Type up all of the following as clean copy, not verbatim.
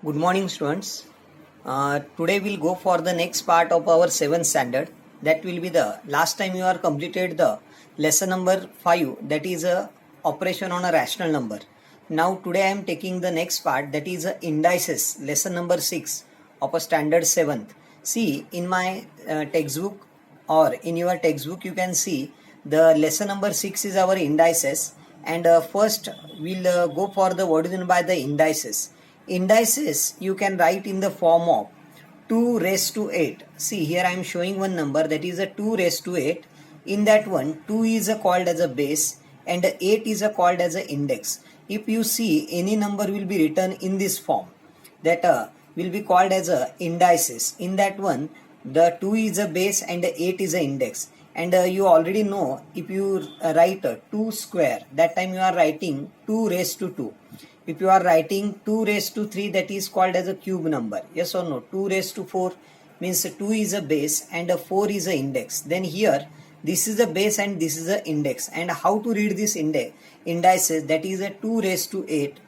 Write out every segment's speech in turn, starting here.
Good morning, students. Today we'll go for the next part of our 7th standard. That will be the last time you are completed the lesson number 5, that is a operation on a rational number. Now today I am taking the next part, that is indices, lesson number 6 of a standard 7th. See, in my textbook or in your textbook you can see the lesson number 6 is our indices, and first we'll go for the what is meant by the indices. Indices you can write in the form of 2 raised to 8. See, here I am showing one number, that is a 2 raised to 8. In that one, 2 is called as a base and 8 is called as an index. If you see, any number will be written in this form, that will be called as a indices. In that one, the 2 is a base and 8 is an index. And you already know, if you write 2 square, that time you are writing 2 raised to 2. If you are writing 2 raised to 3, that is called as a cube number. Yes or no? 2 raised to 4 means 2 is a base and 4 is an index. Then here, this is a base and this is an index. And how to read this indices? That is a 2 raised to 8.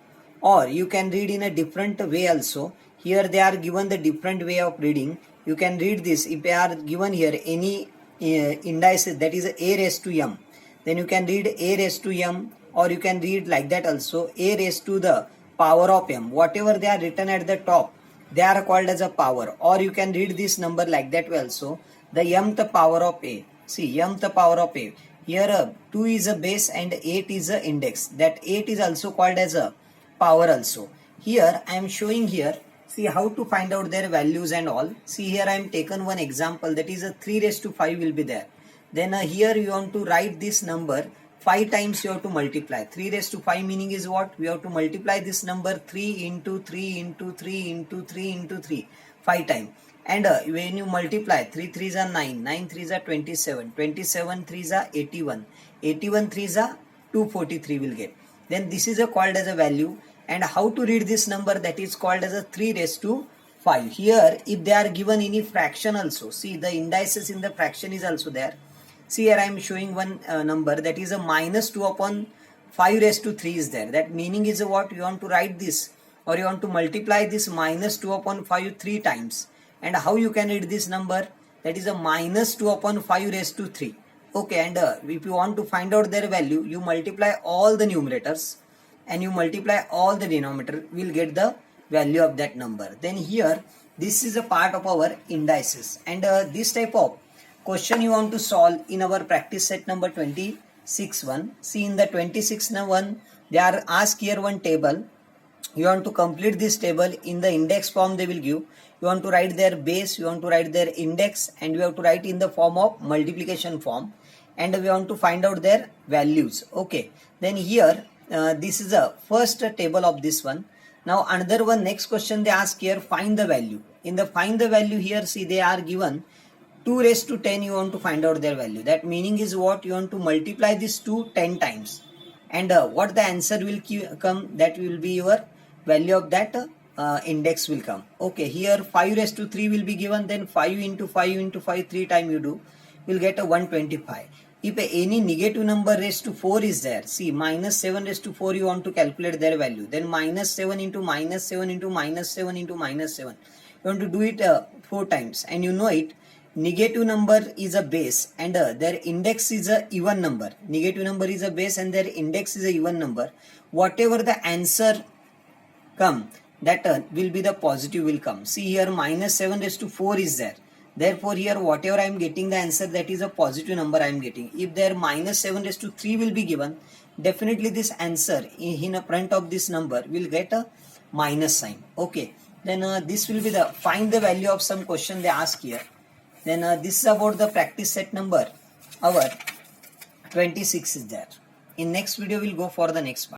Or you can read in a different way also. Here they are given the different way of reading. You can read this. If they are given here any indices, that is a raised to m, then you can read a raised to m, or you can read like that also, a raised to the power of m. Whatever they are written at the top, they are called as a power. Or you can read this number like that way also, the mth power of a. See, mth power of a. Here 2 is a base and 8 is a index. That 8 is also called as a power also. Here I am showing here, see how to find out their values and all. See, here I am taken one example, that is a 3 raised to 5 will be there. Then here you want to write this number 5 times, you have to multiply. 3 raised to 5 meaning is what? We have to multiply this number 3 into 3 into 3 into 3 into 3 5 times. And when you multiply, 3 3s are 9, 9 3s are 27, 27 3s are 81, 81 3s are 243 will get. Then this is called as a value. And how to read this number? That is called as a 3 raised to 5. Here if they are given any fraction also, see the indices in the fraction is also there. See, here I am showing one number, that is a minus 2 upon 5 raised to 3 is there. That meaning is what? You want to write this, or you want to multiply this minus 2 upon 5 3 times. And how you can read this number? That is a minus 2 upon 5 raised to 3. Okay, and if you want to find out their value, you multiply all the numerators and you multiply all the denominator, will get the value of that number. Then here, this is a part of our indices. And this type of question you want to solve in our practice set number 26 one. See, in the 26 one, they are asked here one table. You want to complete this table in the index form they will give. You want to write their base, you want to write their index, and you have to write in the form of multiplication form. And we want to find out their values. Okay. Then here, this is the first table of this one. Now another one, next question they ask here, find the value. In the find the value here, see they are given 2 raised to 10, you want to find out their value. That meaning is what? You want to multiply this 2 10 times. And what the answer will come, that will be your value of that index will come. Okay, here 5 raised to 3 will be given, then 5 into 5 into 5 3 times you do, will get a 125. If any negative number raised to 4 is there, see minus 7 raised to 4 you want to calculate their value. Then minus 7 into minus 7 into minus 7 into minus 7. You want to do it 4 times, and you know it. Negative number is a base and their index is a even number. Negative number is a base and their index is a even number. Whatever the answer come, that will be the positive will come. See here minus 7 raised to 4 is there. Therefore here whatever I am getting the answer, that is a positive number I am getting. If there minus 7 raised to 3 will be given, definitely this answer in front of this number will get a minus sign. Okay. Then this will be the find the value of some question they ask here. Then this is about the practice set number, our 26 is there. In next video, we'll go for the next part.